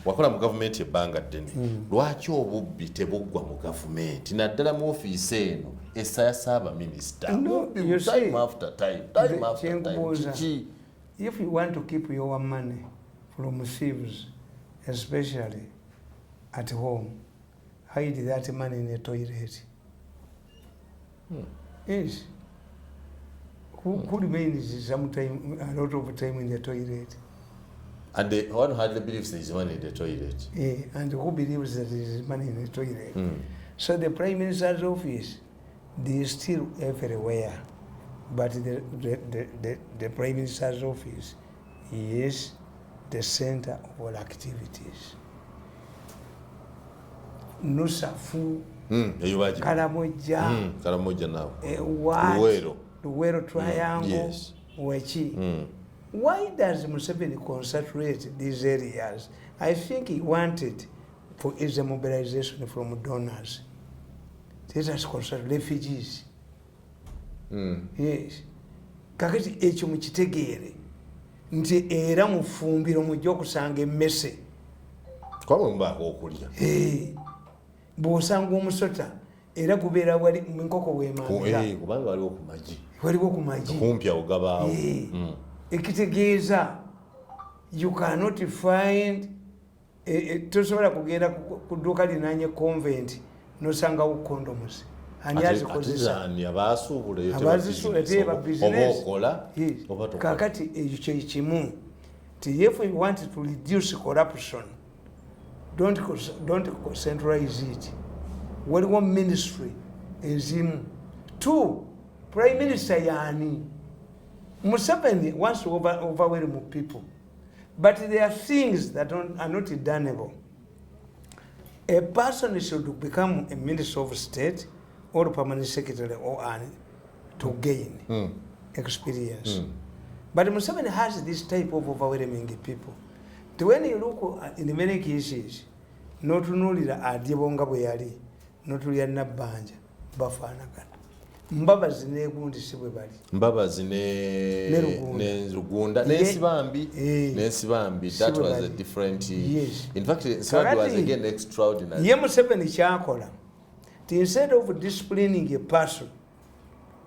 wakola mu gavumenti ebbanga ddene lwaki obubbi tebuggwa mu gavumenti naddala mu ofiisi eno essa ya Ssaabaminisita time after time kiki? If you want to keep your money from thieves, especially at home, hide that money in a toilet. Yes. Who remains sometime a lot of time in the toilet? And the one hardly believes there is money in the toilet. Yeah, and who believes that there is money in the toilet? So the Prime Minister's office, they is still everywhere. But the Prime Minister's office is the center of all activities. Nusafu, Karamoja, now. Luwero Triangle, yes. Wechi. Why does Museveni concentrate these areas? I think he wanted for is a mobilization from donors. Let us consider refugees. Yes. Kakati ekyo mukitegeere nti era mufumbiro mujja okusanga emmese. Kwamwe mbaako okulya. Bw'osanga omusota era gubeera wali mu nkoko w'emanga. Kubanga waliwo ku magi. Waliwo ku magi. Kumpya ogabaawo. Ekitegeeza you cannot find tosobola kugenda ku dduuka linaanye convent n'osangawo condoms. Ani azikozesa? Abazisuula teba business. Kakati ekyo kye kimu. If we want to reduce corruption, don't centralize it. Waliwo ministry ezimu. 2, Prime Minister yani. Museveni wants to overwhelm people. But there are things that are not doneable. A person should become a Minister of State or Permanent Secretary or an to gain experience. But Museveni has this type of overwhelming people. When you look in many cases, not only the Adibonga Boyari, not really a Nabanja, Bafanaka. Mbabazi ne gundi sibwe bali. Mbabazi ne Rugunda ne Sibambi. That was a different. Yes. In fact, Sibambi was again extraordinary. Ye Museveni kyakola. Instead of disciplining a person,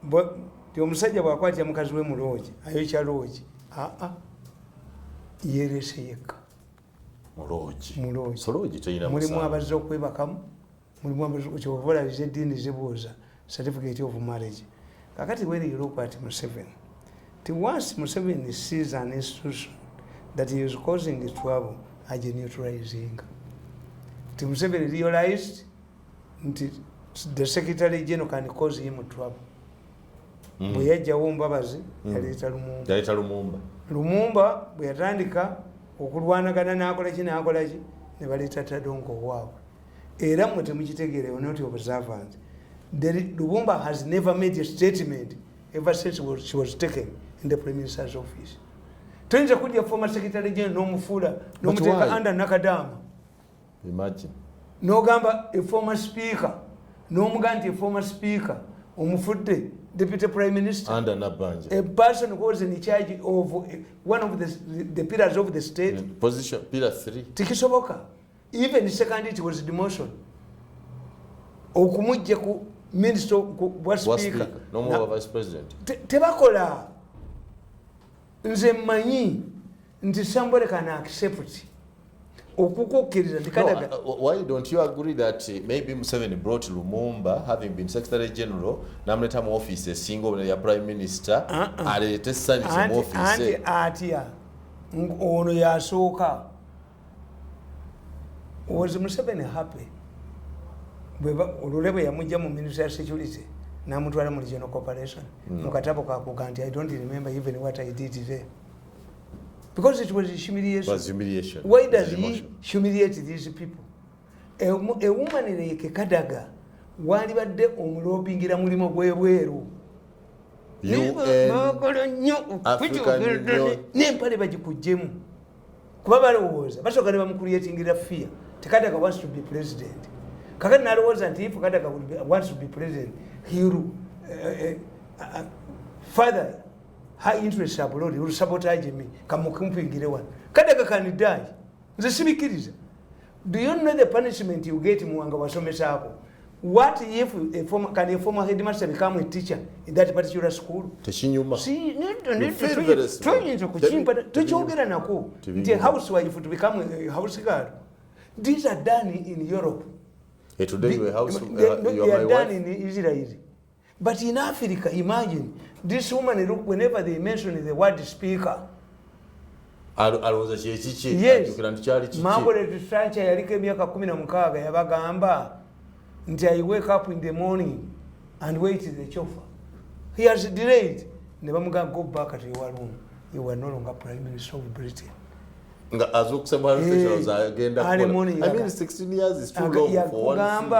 but the omusajja bwakwatya mukazi we muloogi ayokya loogi yerese yekka muloogi soloogi teyina mulimu abazze okwebakamu mulimu abazze okyovola ez'eddiini zibuuza certificate of marriage. Kakati when you look at Museveni, once Museveni sees an institution that he is causing trouble, as neutralizing. Museveni realized the Secretary General can cause him trouble. Bwe yajjawo Mbabazi yaleeta Lumumba bwe yatandika okulwanagana n'akola ki ne baleeta Tadongo waabwe. Era mmwe temukitegeere not observant. Lumumba has never made a statement ever since she was taken in the Prime Minister's office. Tuyinza kujja former Secretary General n'omufuula n'omuteeka under Nakadama. Imagine. N'ogamba a former speaker n'omugamba nti a former speaker omufudde Deputy Prime Minister under Nabanja. A person who was in charge of one of the pillars of the state. Position pillar 3. Tikisoboka. Even the second it was demotion. Okumujja ku Minister was speaker. No more vice president. Tebakola. Nze mmanyi nti somebody can accept. Why don't you agree that maybe Museveni brought Lumumba, having been Secretary General, namleta mu office single ya Prime Minister, alete sanity mu office. Atia ono yasooka. Was Museveni happy? Olulebe yamujja mu Ministry of Security n'amutwala mu Regional Corporation. Mukatabo kakuganti, I don't remember even what I did there. Because it was humiliation. Why does he humiliate these people? A woman in a Kadaga, while he had omulopingira mulimo gwebweru. Nempale bagikugyemu. Kuba balowooza basooka ne bamucreatingira fear. Kadaga wants to be president. Kakati n'alowooza nti if Kadaga wants to be president, he will further high interest abroad, he will sabotage me. Kamukumpingire one. Kadaga can die. nze sibikiriza. Do you know the punishment you get muwanga wasomesako? What if can a former headmaster become a teacher in that particular school? Techinyuma. See, tuyinza kuchimpa tuchogera nako nti housewife to become a house girl. These are done in Europe. Today you are they are done in Israel. But in Africa, imagine this woman, look, whenever they mention the word speaker, yes, Margaret Thatcher yaliko emyaka 16 yabagamba nti I wake up in the morning and wait the chauffeur. He has delayed. Ne bamugamba go back to your room. You were no longer Prime Minister of Britain. I mean 16 years is too long for one film.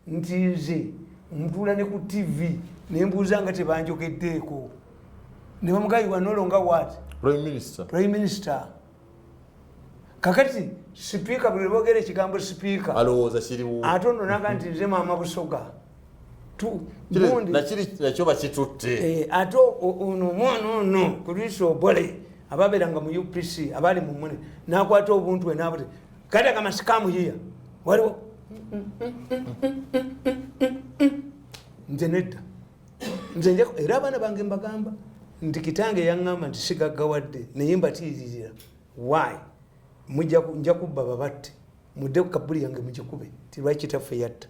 Ntize mtula ne ku TV nembuza nga tebanjogeddeko. Ne bamugamba you were no longer what? Prime Minister. Kakati speaker buli bogere kigambo speaker. Alowooza kiriwo. Atondo naga nti nze mama busoga. Nakyo bakitutte. Ato ono no kuliso bole ababeranga mu UPC abali mu mune nakwata obuntu we nabuti kata kama scam here waliwo nze nedda nze era abana bange mbagamba nti kitange yaŋŋamba nti sigaggawadde naye mbatiirira why nja kubba babatte mudde ku kabuli yange mukikube ti lwaki kitaffe yatta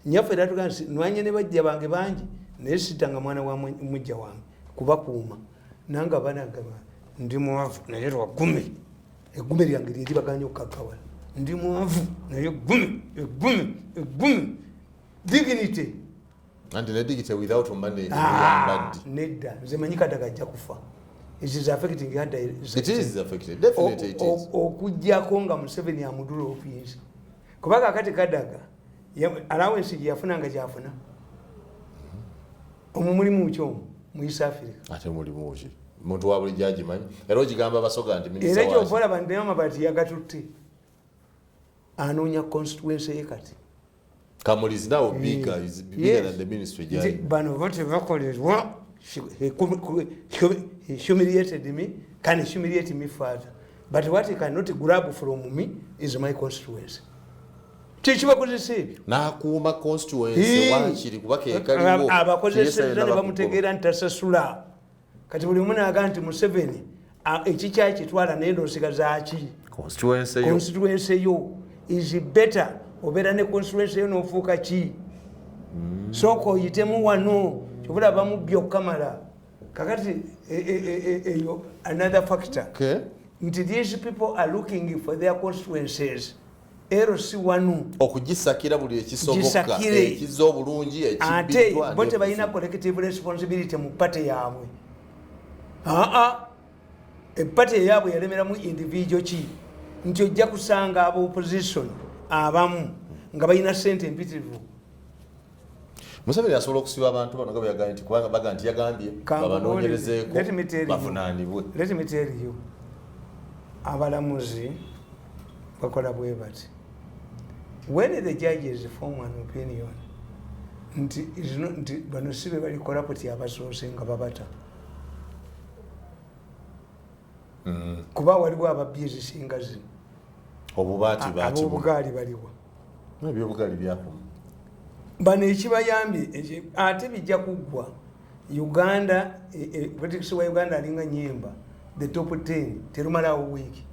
nyaffe era tugamba nwanye ne bajja bange bangi naye sitanga mwana wa mujja wange kubakuuma nange abaana gaba ndi muwavu naye lwagume eggume lyange lyeri baganya okukakkawala ndi muwavu naye eggume dignity and the dignity without money nedda nze manyi kadaga ajja kufa. It is affecting her. It is affected, definitely it is. Okujjako nga Museveni amudula ofiisi kubanga kati kadaga allowance gyeyafuna nga gyafuna omwo mulimu kyomu mu East Africa ate mulimu ki muntu wa buli gyagimanyi era ogigamba basoga nti minisita era ekyobola bandeyamabati yagatutte anoonya constituency ye kati Kamuli is now bigger, is bigger than the ministry. Bano vote bakolerwa he humiliated me, can humiliate me further. But what he cannot grab from me is my constituency. Chichiba kozese na kuuma constituency wakiri kubake kaliwo abakozese ne bamutegeera ntasasula kati buli muna aganti Museveni ekicha kitwala nendo sigazaaki constituency yo is better obera ne constituency yo nofuuka ki soko yitemu wano kibula bamu byokamala kakati another factor these people are looking for their constituencies erosi wanu okugisakira buli ekisoboka ekizo obulungi ekibiddwa ate bote balina collective responsibility mu party yaabwe party yaabwe yalemeramu individual ki nti ojja kusanga abo opposition abamu nga balina sente empitirivu. Museveni asobola okusiba abantu bano nga byagaa nti kubanga baga nti yagambye babanoonyerezeeko bavunaanibwe. Let me tell you, abalamuzi bakola bwe bati. When the judges form an opinion nti bano sibe bali corrupt abasoose nga babata kuba waliwo ababbi ezisinga zino obubaati abobugaali baliwo ebyobugaali byakuma bano ekibayambye ate bijja kuggwa Uganda politics wa Uganda alinga nyemba the top 10 terumalawo wiiki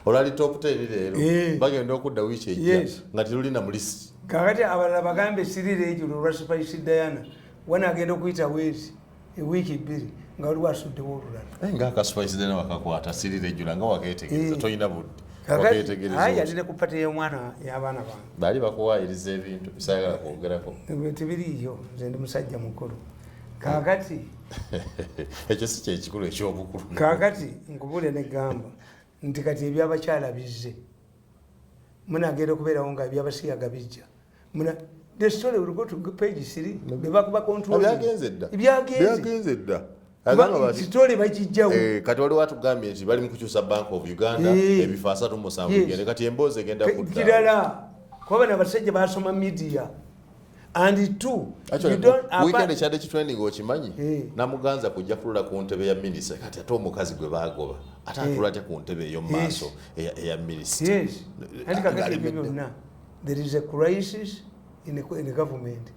olali top 10 leero bagenda okudda wiiki ejja nga terulina mu list kakati abalala bagambe sirire ejjulo olwa Spice Diana wana agenda okuyita weezi ewiiki bbiri nga waliwo asuddewo olulala ngaaka Spice Diana wakakwata sirire ejjula nga wakeetegereza tolina budde wakeetegereza yalina ku pate y'omwana y'abaana bange baali bakuwaayiriza ebintu bisayagala kwogerako tebiriiyo nze ndi musajja mukulu kakati ekyo si kyekikulu ekyobukulu kakati nkubule negamba nti kati ebyabakyala bizze munagenda okubeerawo nga ebyabasiyaga bijja the story will go to page 3 bebakuba control byagenze dda story bagijjawo kati waliwo atugambye nti bali mu kukyusa Bank of Uganda ebifo 370 kati emboozi egenda kirala kuba bano abasajja basoma media and two, actually, you don't weekend ekyadde kitrending okimanyi namuganza kujja kulula ku ntebe ya minisita kati ate omukazi gwe bagoba ate atula atya ku ntebe eyo maaso eya minisita. Yes, ati kakati ebyo byonna there is a crisis in the government,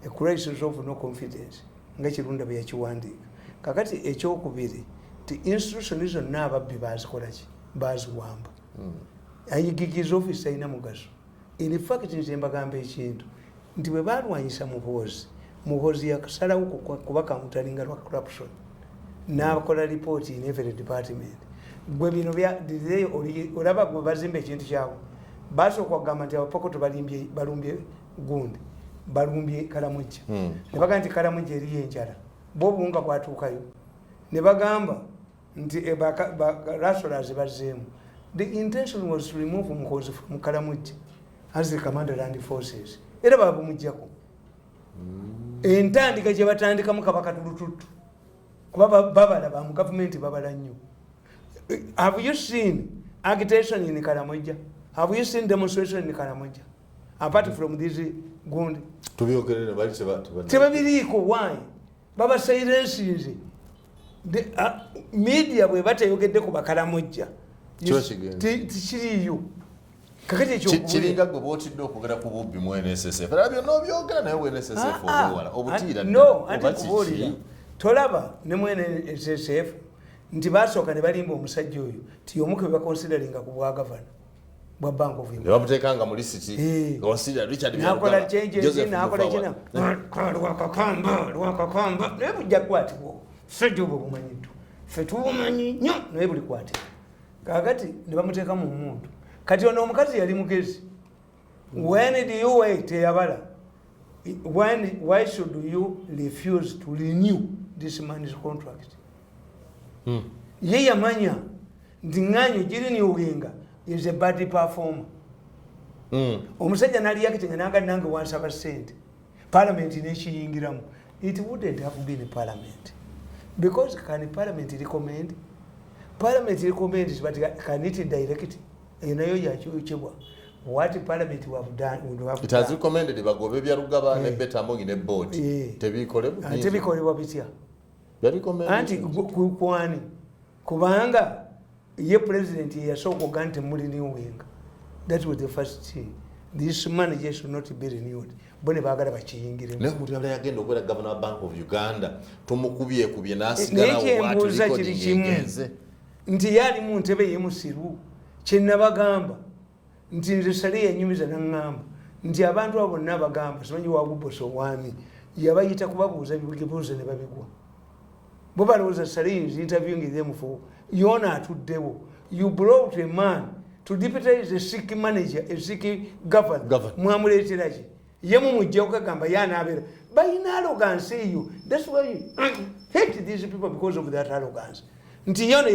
a crisis of no confidence nga Kirunda bwe yakiwandiika. Kakati ekyokubiri ti institutions zonna ababbi bazikolaki baziwamba ayigigiza office ayina mugaso. In fact nze mbagamba ekintu nti bwe balwanyisa muhoozi yakasalawo kuba kauntalinga lwa corruption n'abakola report in every department. Gwe bino olaba gwe bazimba ekintu kyabwe basooka okugamba nti abapokoto balumbye gundi balumbye Kalamujja ne bagamba nti Kalamujja eriyo enjala bw'obuwunga bwatuukayo ne bagamba nti rasolars bazzeemu. The intention was to remove Muhoozi from Kalamujja as the commander of the forces. Era babumugyako entandika gye batandikamu kabaka tulututu kuba babalaba mu gavumenti babala nnyo. Have you seen agitation in Kalamujja? Have you seen demonstration in Kalamujja? Apart from this gundi tubyogerere bali tebabiriiko. Why? Baba silences. Media bwe batayogedde ku Bakalamujja tikiriyo. Kakati kiringa gwe bootidde okugera ku bubbi mu NSSF era byonna obyogera naye mu NSSF obwewala obutiira no anti kubuulira tolaba ne mu NSSF nti basooka ne balimba omusajja oyo ti omu ke bakonsideringa ku bwa gavana bwa Bank of Uganda ne bamuteekanga mu lisiti consider Richard nakola changes nakola kina lwakakamba naye bujja kukwatibwa sajja obwo bumanyiddwa ffe tubumanyi nnyo naye buli kwatibwa. Kakati ne bamuteeka mu muntu kati ono omukazi yali mugezi. When do you wait eyabala? Why should you refuse to renew this man's contract? Ye yamanya nti ŋŋaanyo girinyuwinga is a bad performer. Omusajja naliyakitinga nanga nange wansaba ssente parliament nekiyingiramu. It wouldn't have been a parliament because can parliament recommend? Parliament recommends but can it direct? Enayo yakyukibwa. What parliament have done would have it has recommended bagobe bya Rugaba ne Betamongi ne board tebikolebwa bitya bya recommended anti kwani kubanga ye president yasooka ogante muli niwinga. That was the first thing. This manager should not be renewed. Bone baagala bakiyingire ne muntu yabala yagenda okwera governor of Bank of Uganda tumukubye nasigala watu likonde nti yali mu ntebe yemusiru kyenabagamba nti nze sali yenyumiza naŋŋamba nti abantu abo bonna bagamba simanyi wagubosa owami yabayita kubabuuza bibuuza ne babigwa bo balowooza sali interviewing them for yona atuddewo. You brought a man to deputize a sick manager, a sick governor. Mwamuleetera ki ye mumujja okagamba yanaabeera balina arrogance eyo. That's why you hate these people because of that arrogance. Nti yono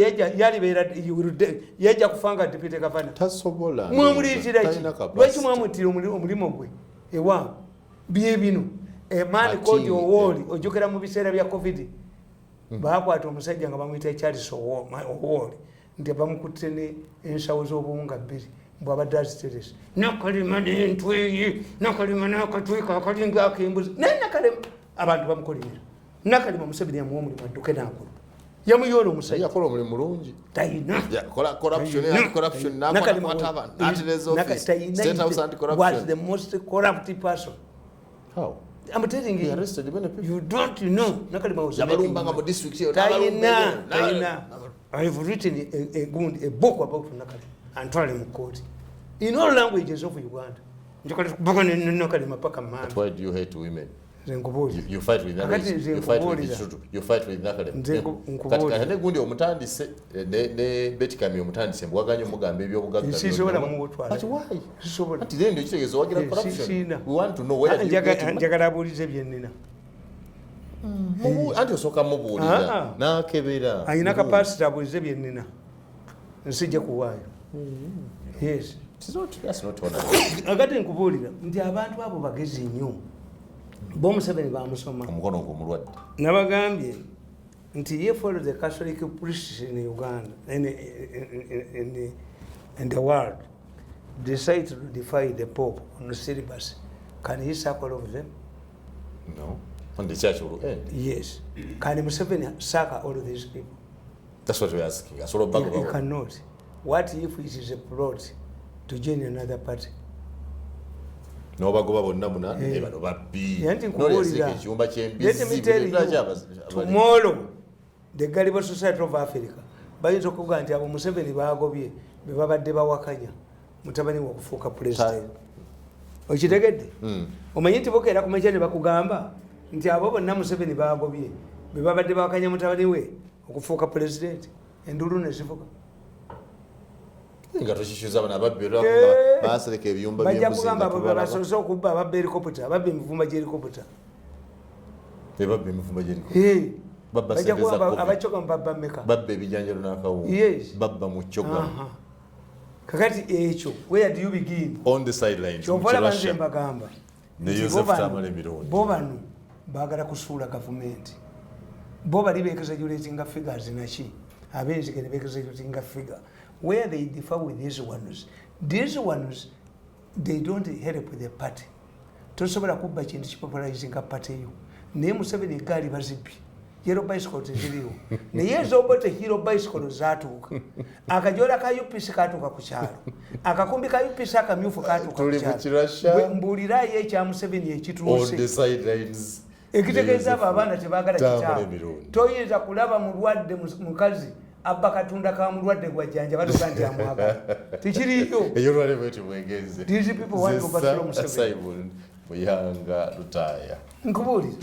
yajja kufanga deputy governor tasobola mwamuleetera ki lwaki mwamutira omulimu gwe ewa bye bino emaani kodi owooli ojjukira mu biseera bya covid baakwata omusajja nga bamuyita Charles owooli nti bamukutte ne ensawo z'obuwunga 2 bw'abadde aziteresa nakalima n'entweyi nakalima n'akatwika akalinga ak'embuzi naye nakalema abantu bamukolera nakalima Museveni yamuwa omulimu adduke n'akulu yamuyoola omusajja yakola omulimu mulungi tayina corruption was the most corrupt person. How? I'm telling you, arrested many people. You don't know. Nakalima was district. I've written a book about Nakalima and tried him in court in all languages of Uganda. Why do you hate women? You fight with Nakalima. You fight with Nakalima. Kati gundi omutandise ne Betikami omutandise mbwaganya omugambe ebyobugagga. Sisobola mubutwala. But why? Sisobola. Ati then kitegeeza wagira corruption. We want to know where you get it. Njagala abuulize byennina. Anti osooka mubuulira n'akebera. Ayina kapasita abuulize byennina. Nsijja kuwaayo. Yes. That's not honest. Agati nkubuulira nti abantu abo bagezi nnyo. Bo Museveni bamusoma. Omukono ogw'omulwadde. Nabagambye nti ye follow the Catholic priests in Uganda in the world decide to defy the Pope on the syllabus. Can he circle of them? No. On the church will end. Yes. Can Museveni sack all of these people? That's what we're asking. That's what You cannot. What if it is a plot to join another party? No bagoba bonna munana bano babbi. Let me tell you, tomorrow the Gulliver Society of Africa bayinza okuga nti abo Museveni baagobye be babadde bawakanya mutabani wakufuuka president. Okitegedde? Omanyi nti bokeera ku makya ne bakugamba nti abo bonna Museveni baagobye be babadde bawakanya mutabani we okufuuka president. Endulu ne zivuga. Nga toshishuza bana babbi baasereka ebiyumba bajja kugamba abo basoose okubba ababba helikopita ababba emivumba gy'helikopita. Babba emivumba gy'helikopita. Bajja kugamba abacoga mu babba mmeka. Babba ebijanjalo n'akawunga. Babba mu kyoga. Kakati ekyo, where do you begin? On the sidelines. Kyovola banze mbagamba. Ne Joseph Tamale Mirundi. Bo bano baagala kusuula gavumenti. Bo bali beexaggeratinga figures naki. Abenzige ne beexaggeratinga figure. Where they differ with these ones, they don't help the party. Tosobola kubba kintu kipopularizing party yo. Naye Museveni gaali bazibbi. Yellow bicycle teziriwo. Naye ez'obote hero bicycle zaatuuka. Akajola ka UPC kaatuuka ku kyalo. Akakumbi ka UPC akamyufu kaatuuka ku kyalo. Mbuulirayo ekya Museveni ekituuse. On the sidelines. Ekitegeeza abo abaana tebaagala kitaawe. Toyinza kulaba mulwadde mukazi abba katunda ka mulwadde gwajjanja batuga nti amwagala. Tikiriyo. Eyolwale bwetu bwegeze. These people want to overthrow Museveni. Muyanga lutaya. Nkubuulira.